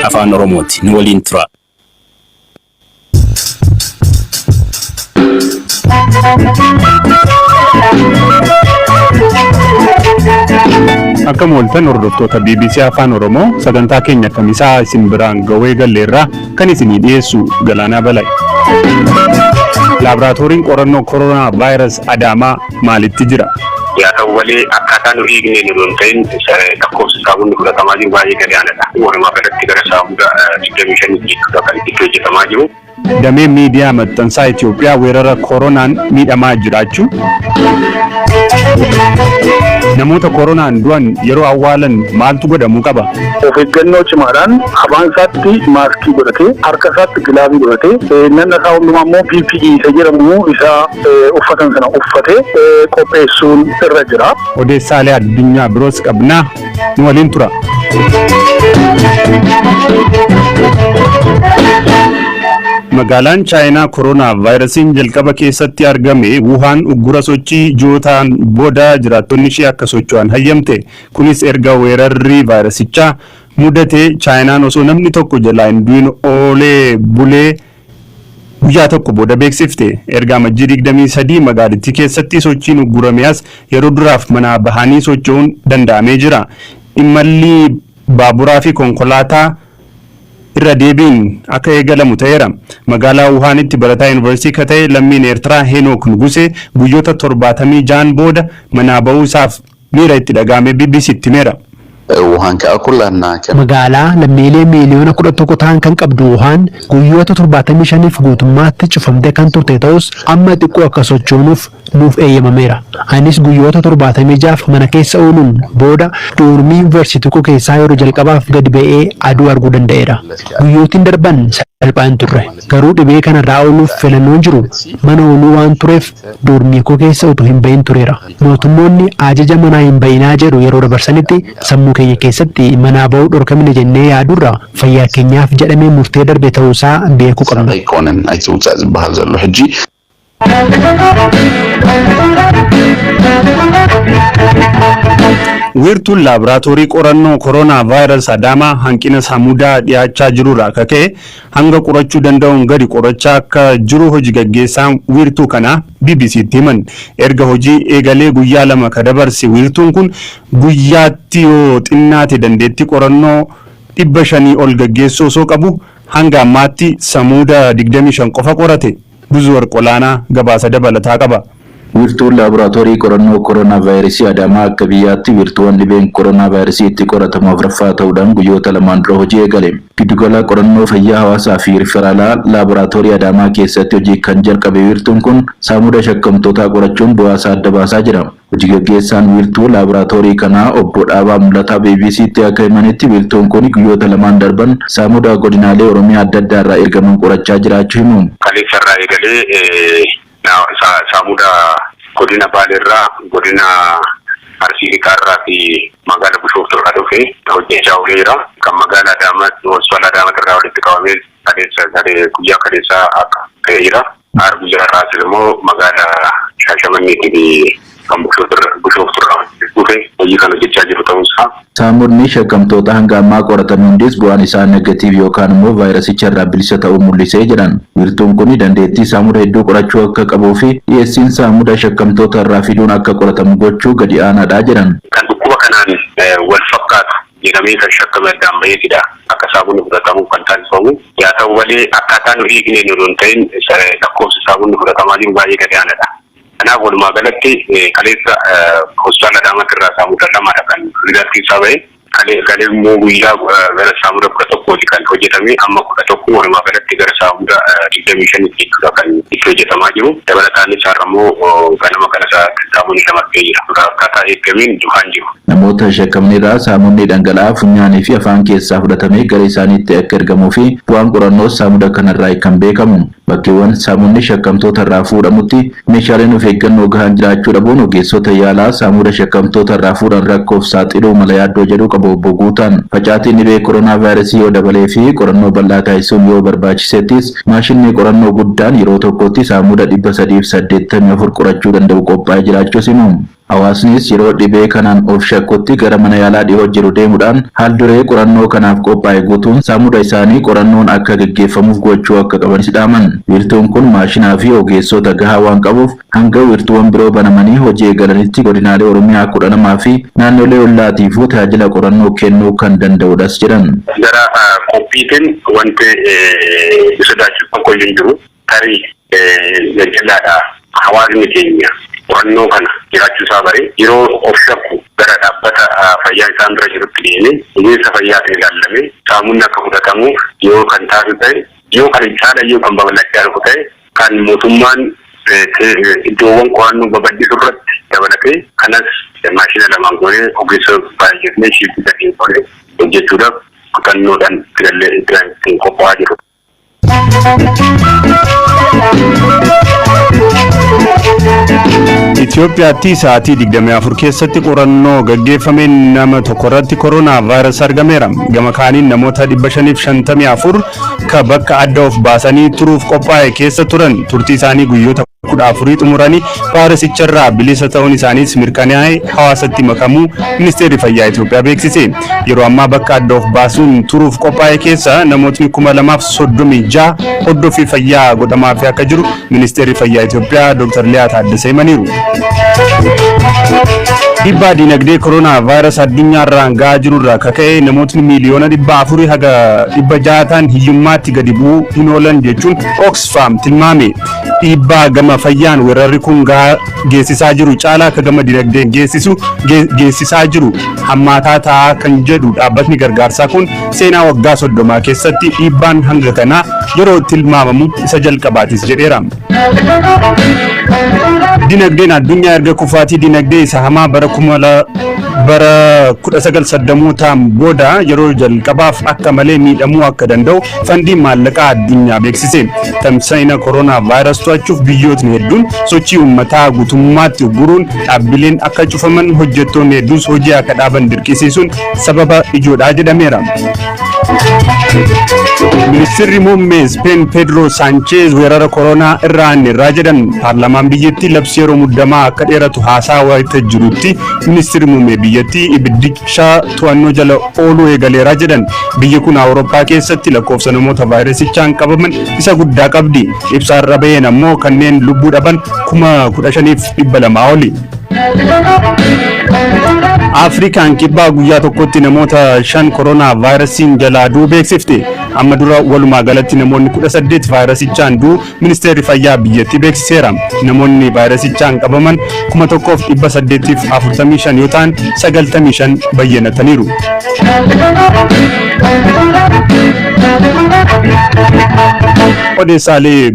afaan Oromooti. Nu waliin tura. Akkam ooltan hordoftoota BBC Afaan Oromoo sagantaa keenya kamisaa isin biraan ga'ee galleerraa kan isinii dhiyeessu Galaanaa Balaa'i. Laaboraatooriin qorannoo koronaa vaayirasii Adaamaa maalitti jira? Yaa ta'u malee akkaataa nu hiiknee nu hin ta'in lakkoofsa saamunni fudhatamaa jiru baay'ee gadaanaadha. Walumaa galatti gara saamunaa 25 kan itti hojjetamaa jiru. Dameen miidiyaa maxxansaa Itoophiyaa weerara koronaan miidhamaa jiraachuu. Namoota koronaan du'an yeroo awwaalan maaltu godhamuu qaba? Of eeggannoo cimaadhaan afaan isaatti maaskii godhatee harka isaatti gilaabii godhatee nanna isaa hundumaa immoo PPE isa jedhamu isaa uffatan sana uffatee qopheessuun irra jira. Odeessaalee addunyaa biroos qabnaa nu waliin tura. Magaalaan Chaayinaa koronaa vaayirasiin jalqaba keessatti argame Wuhan uggura sochii jootaan booda jiraattonni ishee akka socho'an hayyamte. Kunis erga weerarri vaayirasichaa mudate Chaayinaan osoo namni tokko jalaa hin du'in oolee bulee guyyaa tokko booda beeksifte. Erga amajjii 23 magaalattii keessatti sochiin uggurame as yeroo duraaf manaa bahanii socho'uun danda'amee jira. Imalli baaburaa fi konkolaataa irra deebiin akka eegalamu ta'eera. Magaalaa Wuhanitti barataa yuunivarsiitii ka ta'e lammiin Eertiraa Henook Nugusee guyyoota 76 booda manaa ba'uu isaaf miira itti dhagahame BBC'tti himeera. Magaalaa lammiilee miiliyoona 11 ta'an kan qabdu Wuhan guyyoota 75 guutummaatti cufamtee kan turte ta'us amma xiqqoo akka sochoonuuf nuuf eeyyamameera. Anis guyyoota 76 mana keessa ooluun booda doormii yuunivarsiitii keessaa yeroo jalqabaaf gadi ba'ee aduu arguu danda'eera. Guyyootiin darban salphaan turre. Garuu dhibee kanarraa ooluuf filannoon jiru mana ooluu waan tureef doormii koo keessa utuu hin bahin tureera. Mootummoonni ajaja manaa hin bayinaa jedhu yeroo dabarsanitti sammuu keenya keessatti manaa ba'uu dhorkamne jennee yaadurra fayyaa keenyaaf jedhamee murtee darbe ta'uusaa beekuu qabna. Wiirtuun laaboraatoorii qorannoo koronaa vaayirasii Adaamaa hanqina saamudaa dhiyaachaa jirurraa akka ka'e hanga qorachuu danda'uun gadi qorachaa akka jiru hojii gaggeessaan wiirtuu kanaa BBC'tti himan. Erga hojii eegalee guyyaa 2 ka dabarse wiirtuun kun guyyaatti yoo xinnaate dandeettii qorannoo 500 ol gaggeessuu osoo qabu hanga ammaatti saamudaa 25 qofa qorate. Buzuu Warqolaanaa gabaasa dabalataa qaba. Wiirtuun laaboraatoorii qorannoo koronaa vaayirasii Adaamaa akka biyyaatti wiirtuuwwan dhibeen koronaa vaayirasii itti qoratamu afuraffaa ta'uudhaan guyyoota 2 dura hojii eegale. Giddugala qorannoo fayyaa hawaasaa fi riferaalaa laaboraatoorii Adaamaa keessatti hojii kan jalqabe wiirtuun kun saamuda shakkamtootaa qorachuun bu'aasaa adda baasaa jira. Hojii gaggeessaan wiirtuu laaboraatoorii kanaa obbo Dhaabaa Mul'ataa BBC'tti akka himanitti wiirtuun kun guyyoota 2 darban saamuda godinaalee Oromiyaa adda addaa irraa ergaman qorachaa jiraachuu himu. Kaleessarraa eegalee saamuda godina Baaleerraa, godina Arsii Lixaarraa fi magaalaa Bishooftuu irraa dhufee hojjechaa ooleera. Kan magaalaa Hospitaala Adaamaa walitti qabamee guyyaa kaleessaa akka ta'eera. Guyyaa irraas immoo magaalaa Shaashamanneetii fi kan Bishooftuu irraa dhufee hojii kan hojjechaa jiru ta'uusaa. Saamudni shakkamtoota hanga ammaa qoratan hundis bu'aan isaa negatiiv yookaan immoo vaayirasicha irraa bilisa ta'uu mul'isee jiran. Wiirtuun kun dandeettii saamuda hedduu qorachuu akka qabuu fi dhiyeessiin saamuda shakkamtoota irraa fiduun akka qoratamu gochuu gadi aanaadha jedhan. Kan dhukkuba kanaan wal fakkaatu jedhamee kan shakkame addaan baheetidha. Akka saamunni fudhatamu kan taasifamu. Yaa ta'u malee akkaataa nu hiiknee nu hin ta'in lakkoofsa saamunni fudhatamaa jiru baay'ee gadi aanaadha. Kanaaf walumaa galatti kaleessa hospitaala Adaamaa irraa saamuda 2dha kan riizaltiin isaa bahe. Kaleessa immoo guyyaa gara saamuda 11 kan hojjetame amma 11 walumaa galatti gara saamuda 25 kan itti hojjetamaa jiru. Dabalataan isaa immoo ganama kana saamunni 2 ta'ee jira. Akkaataa eegameen du'aan jiru. Namoota shakkamnirraa saamunni dhangala'aa funyaanii fi afaan keessaa fudhatamee gara isaaniitti akka ergamuu fi bu'aan qorannoo saamuda kanarraa kan beekamu. Bakkeewwan saamunni shakkamtoota irraa fuudhamutti meeshaaleen of eeggannoo gahaan jiraachuu dhabuun ogeessota yaalaa saamuda shakkamtoota irraa fuudhan rakkoof saaxiluu mala yaaddoo jedhu qabu obbo Guutaan. Facaatiin dhibee koronaa vaayirasii yoo dabalee fi qorannoo bal'aa taasisuun yoo barbaachisettis maashinni qorannoo guddaan yeroo tokkotti saamuda 384 qorachuu danda'u qophaa'ee jiraachuus himu. Hawaasnis yeroo dhibee kanaan of shakkutti gara mana yaalaa dhiyoo jiru deemuudhaan haal duree qorannoo kanaaf qophaa'e guutuun saamuda isaanii qorannoon akka gaggeeffamuuf gochuu akka qaban sidhaaman. Wiirtuun kun maashinaa fi ogeessota gahaa waan qabuuf hanga wiirtuuwwan biroo banamanii hojii eegalanitti godinaalee Oromiyaa 12 fi naannolee ollaatiif tajaajila qorannoo kennuu kan danda'uudhas jedhan. Gara qophiitiin wanti sodaachisu tokko hin jiru. Tarii jajjallaadha hawaasni keenya qorannoo kana jiraachuu isaa bare yeroo of shakku gara dhaabbata fayyaa isaan bira jirutti deemee ogeessa fayyaatiin ilaallamee saamunni akka fudhatamuuf yoo kan taasisu ta'e yoo kan caala yoo kan babal'achaa jiru ta'e kan mootummaan iddoowwan qorannoo babal'isu irratti dabalatee kanas maashina lamaan goonee ogeessa baay'atnee shiifti gadiin goonee hojjechuudhaaf kutannoodhaan ittiin qophaa'aa jiru. Itoophiyaatti sa'aatii 24 keessatti qorannoo gaggeeffameen nama tokko irratti koronaa vaayirasii argameera. Gama kaaniin namoota 554 ka bakka adda of baasanii turuuf qophaa'e keessa turan turtii isaanii guyyoota 14 xumuranii vaayirasicharraa bilisa ta'uun isaaniis mirkanaa'ee hawaasatti makamuu ministeerri fayyaa Itoophiyaa beeksise. Yeroo ammaa bakka adda of baasuun turuuf qophaa'e keessa namootni 2036 hordoffii fayyaa godhamaafii akka jiru ministeerri fayyaa Itoophiyaa Dr. Liyaa Taaddasee himaniiru. Dhiibbaa dinagdee koronaa vaayirasii addunyaarraan gahaa jirurraa kaka'e namootni miliyoona 400 haga 600 hiyyummaatti gadi bu'uu hin oolan jechuun Oxfam tilmaame. Dhiibbaa gama fayyaan weerarri kun geessisaa jiru caalaa akka gama dinagdeen geessisaa jiru hammaataa ta'aa kan jedhu dhaabbatni gargaarsaa kun seenaa waggaa 30 keessatti dhiibbaan hanga kanaa yeroo tilmaamamu isa jalqabaatis jedheera. Dinagdeen addunyaa erga kufaatii dinagdee isa hamaa bara 1980 booda yeroo jalqabaaf akka malee miidhamuu akka danda'u fandiin maallaqaa addunyaa beeksise. Tamsa'ina koronaa vaayirasii to'achuuf biyyootni hedduun sochii uummataa guutummaatti uguruun dhaabbileen akka cufaman hojjettoonni hedduus hojii akka dhaaban dirqisiisuun sababa ijoodhaa jedhameera. Ministeerri muummee Speen Pedro Sanchez weerara koronaa irraa jedhan paarlaamaan biyyattii labsii yeroo muddamaa akka dheeratu haasaa wayita jirutti ministeerri muummee biyyattii ibiddicha to'annoo jala ooluu eegaleera jedhan. Biyyi kun Awurooppaa keessatti lakkoofsa namoota vaayirasichaan qabaman isa guddaa qabdi. Ibsaarra baheen ammoo kanneen lubbuu dhaban 15,200 oli. Afrikaan kibbaa guyyaa tokkotti namoota 5 koronaa vaayirasiin jalaa du'uu beeksifte. Amma dura walumaa galatti namoonni 18 vaayirasichaan du'uu ministeerri fayyaa biyyattii beeksiseera. Namoonni vaayirasichaan qabaman 1,845 yoo ta'an 95 bayyanataniiru. Odeessaalee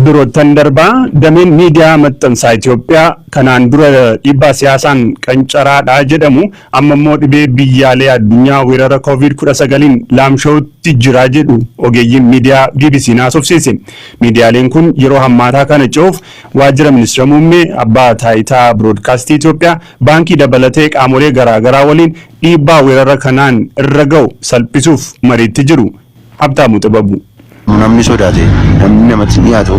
birootan darbaa dameen miidiyaa maxxansaa Itoophiyaa kanaan dura dhiibbaa siyaasaan qancaraadha jedhamu amma immoo dhibee biyyaalee addunyaa weerara COVID-19 laamshootti jira jedhu ogeeyyiin miidiyaa BBC naasofsiise. Miidiyaaleen kun yeroo hammaataa kana ce'uuf waajjira ministeera muummee abbaa taayitaa biroodkaastii Itoophiyaa baankii dabalatee qaamolee garaagaraa waliin dhiibbaa weerara kanaan irra ga'u salphisuuf mariitti jiru. Habtaamuu Xibabu. Namni sodaate namni namatti dhiyaatu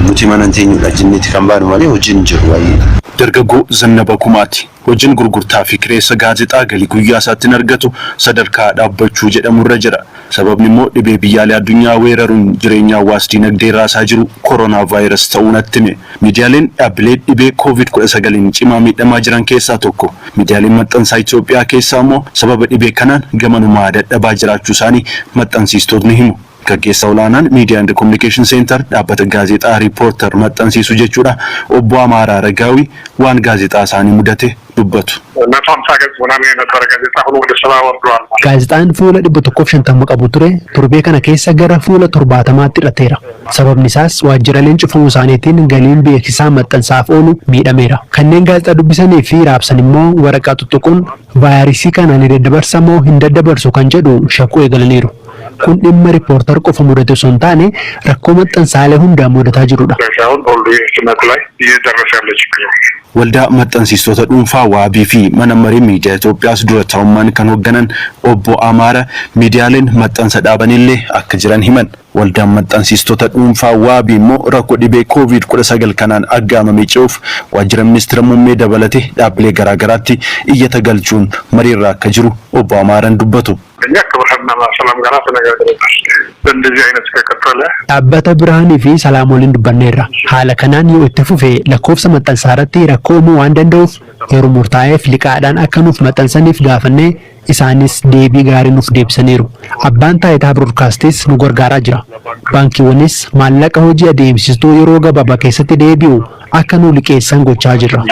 nuti mana teenyudha jinnitti kan baanu malee hojiin jiru waayee. Dargaggoo Zannaba Kumaati. Hojiin gurgurtaa fi kireessa gaazexaa galii guyyaa isaatti argatu sadarkaa dhaabbachuu jedhamurra jira. Sababni immoo dhibee biyyaalee addunyaa weeraruun jireenya hawaasa dinagdee raasaa jiru koronaa vaayirasii ta'uu natti hime. Miidiyaaleen dhaabbilee dhibee COVID-19 cimaa miidhamaa jiran keessaa tokko. Miidiyaaleen maxxansaa Itoophiyaa keessaa immoo sababa dhibee kanaan gamanumaa dadhabaa jiraachuu isaanii maxxansiistotni himu. Gaggeessaa olaanaan Media and Communication Center dhaabbata gaazexaa Reporter maxxansiisu jechuudha. Obbo Amaaraa Ragaawii waan gaazexaa isaanii mudate dubbatu. Gaazexaan fuula 150 qabu ture torbee kana keessa gara fuula 70tti hidhateera. Sababni isaas waajjiraaleen cufamuu isaaniitiin galiin beeksisaa maxxansaaf oolu miidhameera. Kanneen gaazexaa dubbisanii fi raabsan immoo waraqaa tuttuquun vaayirasii kana ni daddabarsa moo hin daddabarsu kan jedhu shakkuu eegalaniiru. Kun dhimma Reporter qofa mudate osoo hin taane rakkoo maxxansaalee hundaa mudataa jirudha. Waldaa maxxansiistota dhuunfaa waabii fi mana marii miidiyaa Itoophiyaas dura ta'ummaan kan hoogganan obbo Amaara miidiyaaleen maxxansa dhaabanillee akka jiran himan. Waldaan maxxansiistota dhuunfaa waabii immoo rakkoo dhibee COVID-19 kanaan aggaamamee ce'uuf waajjira ministeera muummee dabalatee dhaabbilee garaagaraatti iyyata galchuun mariirra akka jiru obbo Amaaraan dubbatu. Dhaabbata Birhaanii fi Salaam waliin dubbanneerra. Haala kanaan yoo itti fufe lakkoofsa maxxansaa irratti rakkoo uumuu waan danda'uuf yeroo murtaa'eef liqaadhaan akka nuuf maxxansaniif gaafannee isaanis deebii gaarii nuuf deebisaniiru. Abbaan taayitaa Broadcastis nu gargaaraa jira. Baankiiwwanis maallaqa hojii adeemsistuu yeroo gabaabaa keessatti deebi'u akka nu liqeessan gochaa jirra.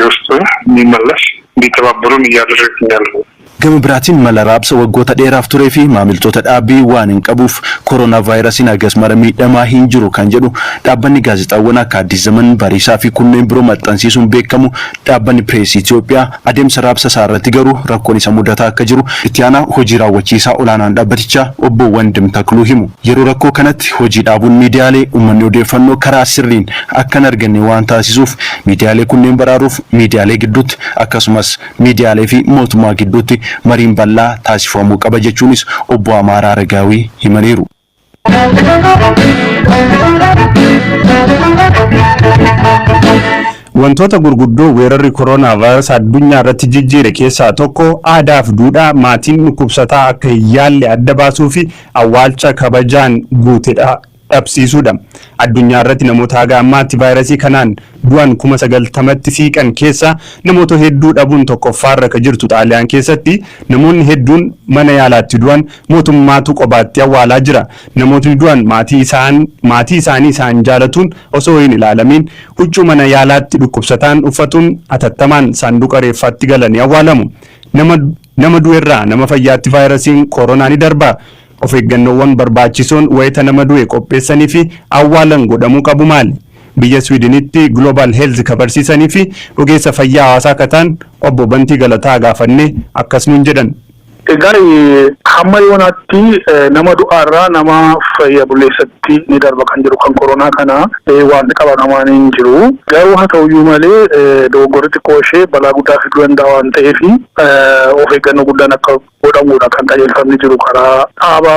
Gama biraatiin mala raabsa waggoota dheeraaf turee fi maamiltoota dhaabbii waan hin qabuuf koronaa vaayirasiin hagas mara miidhamaa hin jiru kan jedhu dhaabbanni gaazexaawwan akka Addis Zaman, Bariisaa fi kunneen biroo maxxansiisuun beekamu dhaabbanni Pirees Itoophiyaa adeemsa raabsa isaa irratti garuu rakkoon isa mudataa akka jiru itti aanaa hojii raawwachiisaa olaanaan dhaabbatichaa obbo Wandim Takluu himu. Yeroo rakkoo kanatti hojii dhaabuun miidiyaalee uummanni odeeffannoo karaa sirriin akka hin arganne waan taasisuuf miidiyaalee kunneen baraaruuf miidiyaalee gidduutti akkasumas miidiyaalee fi mootummaa gidduutti mariin bal'aa taasifamuu qaba jechuunis obbo Amaaraa Ragaawii himaniiru. Wantoota gurguddoo weerarri koronaa vaayirasii addunyaa irratti jijjiire keessaa tokko aadaa fi duudhaa maatiin dhukkubsataa akka hin yaalle adda baasuu fi awwaalcha kabajaan guutedha dhabsiisuudha. Addunyaa irratti namoota haga ammaatti vaayirasii kanaan du'an 90,000tti siiqan keessa namoota hedduu dhabuun tokkoffaarra ka jirtu Xaaliyaan keessatti namoonni hedduun mana yaalaatti du'an mootummaatu qobaatti awwaalaa jira. Namootni du'an maatii isaanii isaan jaalatuun osoo hin ilaalamin huccuu mana yaalaatti dhukkubsataan uffatuun atattamaan saanduqa reeffaatti galanii awwaalamu. Nama du'erraa nama fayyaatti vaayirasiin koronaa ni darba. Of eeggannoowwan barbaachisoon wayita nama du'e qopheessanii fi awwaalan godhamuu qabu maali? Biyya Swiidinitti Global Health kabarsiisanii fi ogeessa fayyaa hawaasaa kataan obbo Bantii Galataa gaafannee akkasumaan jedhan. Hamma yoonaatti nama du'aarraa nama fayya buleessatti ni darba kan jiru kan koronaa kana wanti qabatamaan hin jiru. Garuu haa ta'uyyuu malee dogoggorri xiqqoo ishee balaa guddaa fiduu danda'a waan ta'eef of eeggannoo guddaan akka godhamuudha kan qajeelfamni jiru karaa dhaaba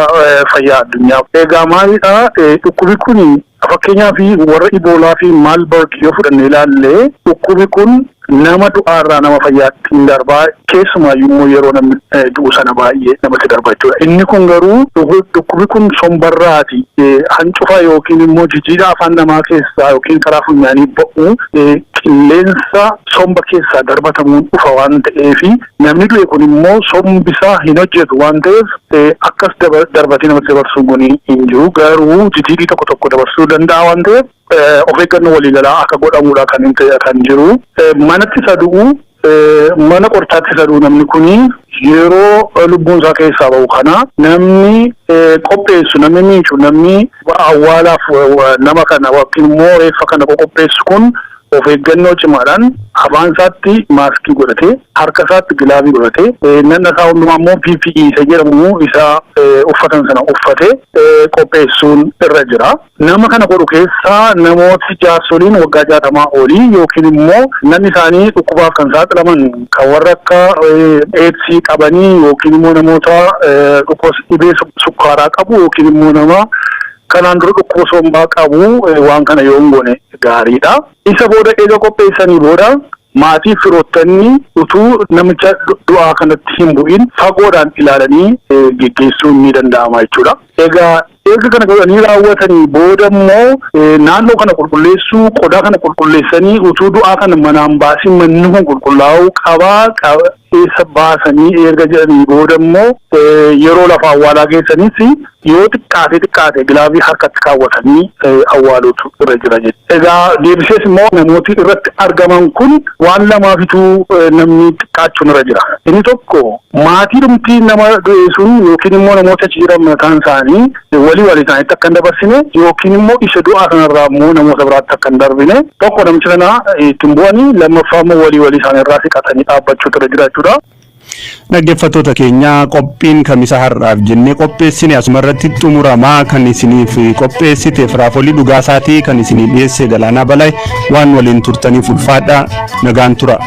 fayyaa addunyaa. Egaa maalidha dhukkubi kun fakkeenyaaf warra Iboolaa fi Maalbarg yoo fudhannee ilaalle dhukkubi kun nama du'aarraa nama fayyaatti hin darbaa keessumaayyuu yeroo namni du'u sana baay'ee namatti darba jechuudha. Inni kun garuu dhukkubi kun sombarraati hancufa yookiin immoo jijjiidha afaan namaa keessaa yookiin karaa funyaanii ba'u qilleensa somba keessaa darbatamuun dhufa waan ta'eef namni du'e kun immoo sombisaa hin hojjetu waan ta'eef akkas darbatee namatti dabarsuu kun hin jiru. Garuu jijjiidhi tokko tokko dabarsuu danda'a waan ta'eef of eeggannoo waliigalaa akka godhamuudha kan jiru. Manatti isa du'u mana qortaatti isa du'u namni kuni yeroo lubbuun isaa keessaa ba'u kana namni qopheessu namni miicu namni awwaalaaf nama kana yookiin immoo reeffa kana qopheessu kun of eeggannoo cimaadhaan afaan isaatti maaskii godhatee harka isaatti gilaabii godhatee nanna isaa hundumaa immoo PPE isa jedhamu isa uffatan sana uffatee qopheessuun irra jira. Nama kana godhu keessaa namooti jaarsoliin waggaa 60 olii yookiin immoo namni isaanii dhukkubaaf kan saaxilaman kan warra akka AIDS qabanii yookiin immoo namoota dhibee sukkaaraa qabu yookiin immoo nama kanaan dura dhukkuba sombaa qabu waan kana yoo hin goone gaariidha. Isa booda eega qopheessanii booda maatii firoottanii utuu namicha du'aa kanatti hin bu'in fagoodhaan ilaalanii geggeessuun ni danda'ama jechuudha. Eega kana godhanii raawwatanii booda immoo naannoo kana qulqulleessuu qodaa kana qulqulleessanii utuu du'aa kana manaan baasin manni kun qulqullaa'uu qabaa eessa baasanii erga jedhanii booda immoo yeroo lafa awwaalaa geessanis yoo xiqqaate gilaavii harkatti kaawwatanii awwaaluutu irra jira jechuudha. Egaa deebisees immoo namooti irratti argaman kun waan lamaafituu namni xiqqaachuun irra jira. Inni tokko maatii dhumtii nama du'e sun yookiin immoo namoota achi jiran mataan isaanii walii isaaniitti akka hin dabarsine yookiin immoo isa du'aa kanarraa immoo namoota biraatti akka hin darbine tokko namicha kana ittiin bu'anii lammaffaa immoo walii isaaniirraa siqatanii dhaabbachuutu irra jira jechuudha. Dhaggeeffattoota keenya qophiin kamisa har'aaf jennee qopheessine asumarratti xumuramaa kan isiniif qopheessite Firaafolii Dhugaasaatii kan isinii dhiyeesse Galaanaa Balaayi waan waliin turtaniif ulfaadhaa nagaan tura.